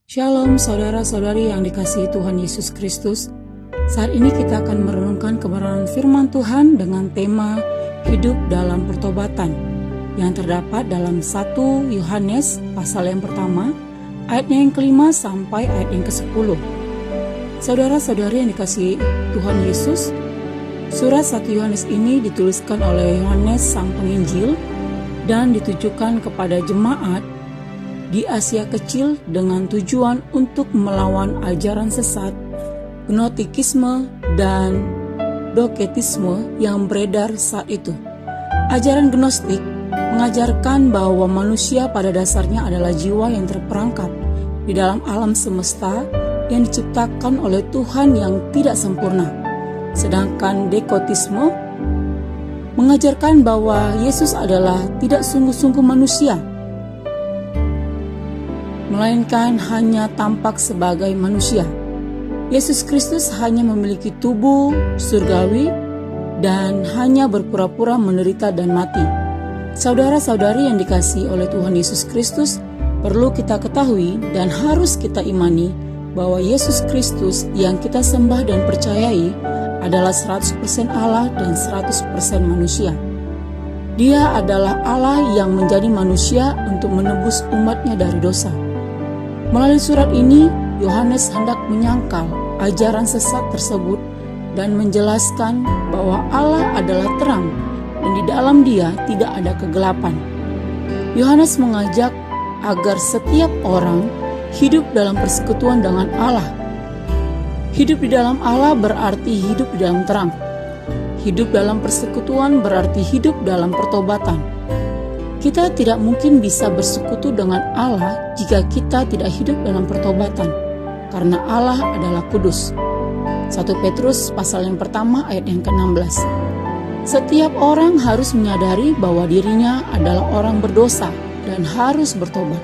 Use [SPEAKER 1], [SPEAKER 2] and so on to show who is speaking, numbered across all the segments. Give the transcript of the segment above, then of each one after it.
[SPEAKER 1] Shalom saudara-saudari yang dikasihi Tuhan Yesus Kristus. Saat ini kita akan merenungkan kebenaran firman Tuhan dengan tema hidup dalam pertobatan yang terdapat dalam 1 Yohanes pasal yang pertama, ayatnya yang kelima sampai ayat yang ke-10. Saudara-saudari yang dikasihi Tuhan Yesus, surat 1 Yohanes ini dituliskan oleh Yohanes sang penginjil dan ditujukan kepada jemaat di Asia Kecil dengan tujuan untuk melawan ajaran sesat, gnostikisme dan doketisme yang beredar saat itu. Ajaran gnostik mengajarkan bahwa manusia pada dasarnya adalah jiwa yang terperangkap di dalam alam semesta yang diciptakan oleh Tuhan yang tidak sempurna. Sedangkan dekotisme mengajarkan bahwa Yesus adalah tidak sungguh-sungguh manusia, melainkan hanya tampak sebagai manusia. Yesus Kristus hanya memiliki tubuh surgawi dan hanya berpura-pura menderita dan mati. Saudara-saudari yang dikasihi oleh Tuhan Yesus Kristus, perlu kita ketahui dan harus kita imani bahwa Yesus Kristus yang kita sembah dan percayai adalah 100% Allah dan 100% manusia. Dia adalah Allah yang menjadi manusia untuk menebus umatnya dari dosa. Melalui surat ini, Yohanes hendak menyangkal ajaran sesat tersebut dan menjelaskan bahwa Allah adalah terang dan di dalam Dia tidak ada kegelapan. Yohanes mengajak agar setiap orang hidup dalam persekutuan dengan Allah. Hidup di dalam Allah berarti hidup di dalam terang. Hidup dalam persekutuan berarti hidup dalam pertobatan. Kita tidak mungkin bisa bersekutu dengan Allah jika kita tidak hidup dalam pertobatan, karena Allah adalah kudus. 1 Petrus pasal yang pertama ayat yang ke-16. Setiap orang harus menyadari bahwa dirinya adalah orang berdosa dan harus bertobat.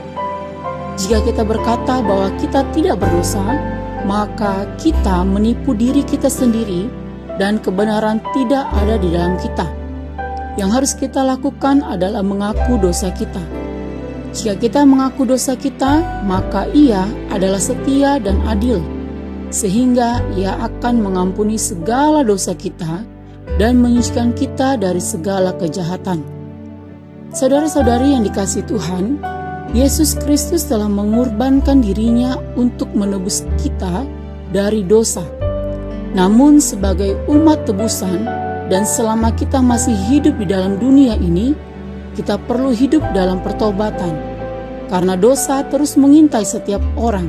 [SPEAKER 1] Jika kita berkata bahwa kita tidak berdosa, maka kita menipu diri kita sendiri dan kebenaran tidak ada di dalam kita. Yang harus kita lakukan adalah mengaku dosa kita. Jika kita mengaku dosa kita, maka Ia adalah setia dan adil, sehingga Ia akan mengampuni segala dosa kita dan menyucikan kita dari segala kejahatan. Saudara-saudari yang dikasihi Tuhan, Yesus Kristus telah mengorbankan dirinya untuk menebus kita dari dosa. Namun sebagai umat tebusan, dan selama kita masih hidup di dalam dunia ini, kita perlu hidup dalam pertobatan, karena dosa terus mengintai setiap orang.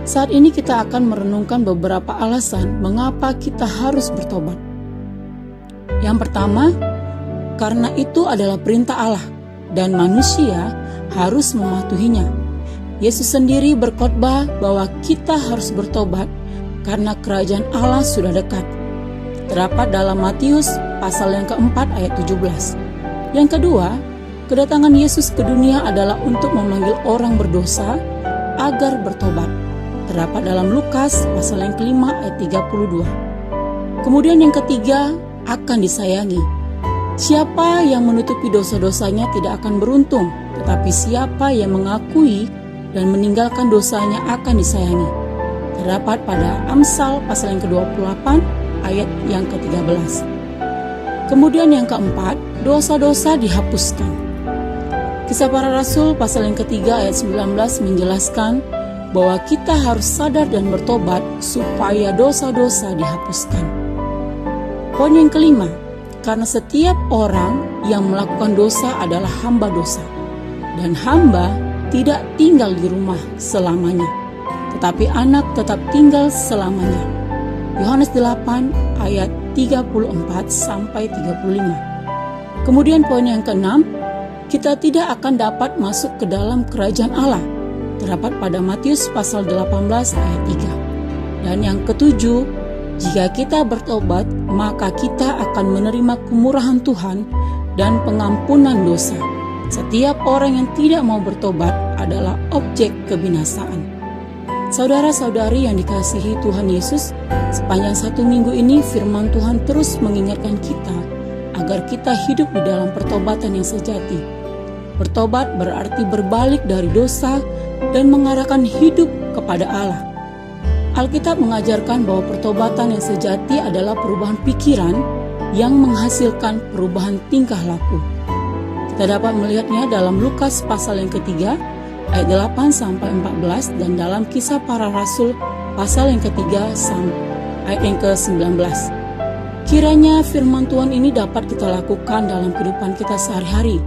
[SPEAKER 1] Saat ini kita akan merenungkan beberapa alasan mengapa kita harus bertobat. Yang pertama, karena itu adalah perintah Allah, dan manusia harus mematuhinya. Yesus sendiri berkhotbah bahwa kita harus bertobat, karena kerajaan Allah sudah dekat. Terdapat dalam Matius pasal yang keempat ayat 17. Yang kedua, kedatangan Yesus ke dunia adalah untuk memanggil orang berdosa agar bertobat. Terdapat dalam Lukas pasal yang kelima ayat 32. Kemudian yang ketiga, akan disayangi. Siapa yang menutupi dosa-dosanya tidak akan beruntung, tetapi siapa yang mengakui dan meninggalkan dosanya akan disayangi. Terdapat pada Amsal pasal yang ke-28 ayat yang ke-13. Kemudian yang keempat, dosa-dosa dihapuskan. Kisah Para Rasul pasal yang ketiga ayat 19 menjelaskan bahwa kita harus sadar dan bertobat supaya dosa-dosa dihapuskan. Poin yang kelima, karena setiap orang yang melakukan dosa adalah hamba dosa, dan hamba tidak tinggal di rumah selamanya, tetapi anak tetap tinggal selamanya. Yohanes 8 ayat 34 sampai 35. Kemudian poin yang keenam, kita tidak akan dapat masuk ke dalam kerajaan Allah. Terdapat pada Matius pasal 18 ayat 3. Dan yang ketujuh, jika kita bertobat, maka kita akan menerima kemurahan Tuhan dan pengampunan dosa. Setiap orang yang tidak mau bertobat adalah objek kebinasaan. Saudara-saudari yang dikasihi Tuhan Yesus, sepanjang 1 minggu ini firman Tuhan terus mengingatkan kita agar kita hidup di dalam pertobatan yang sejati. Bertobat berarti berbalik dari dosa dan mengarahkan hidup kepada Allah. Alkitab mengajarkan bahwa pertobatan yang sejati adalah perubahan pikiran yang menghasilkan perubahan tingkah laku. Kita dapat melihatnya dalam Lukas pasal yang ketiga, ayat 8-14, dan dalam Kisah Para Rasul pasal yang ketiga ayat yang ke-19. Kiranya firman Tuhan ini dapat kita lakukan dalam kehidupan kita sehari-hari.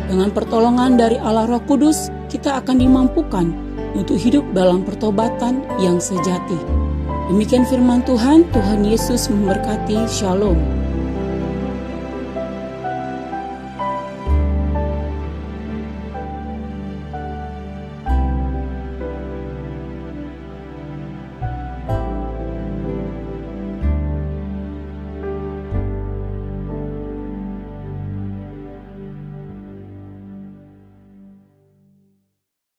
[SPEAKER 1] Dengan pertolongan dari Allah Roh Kudus, kita akan dimampukan untuk hidup dalam pertobatan yang sejati. Demikian firman Tuhan, Tuhan Yesus memberkati. Shalom.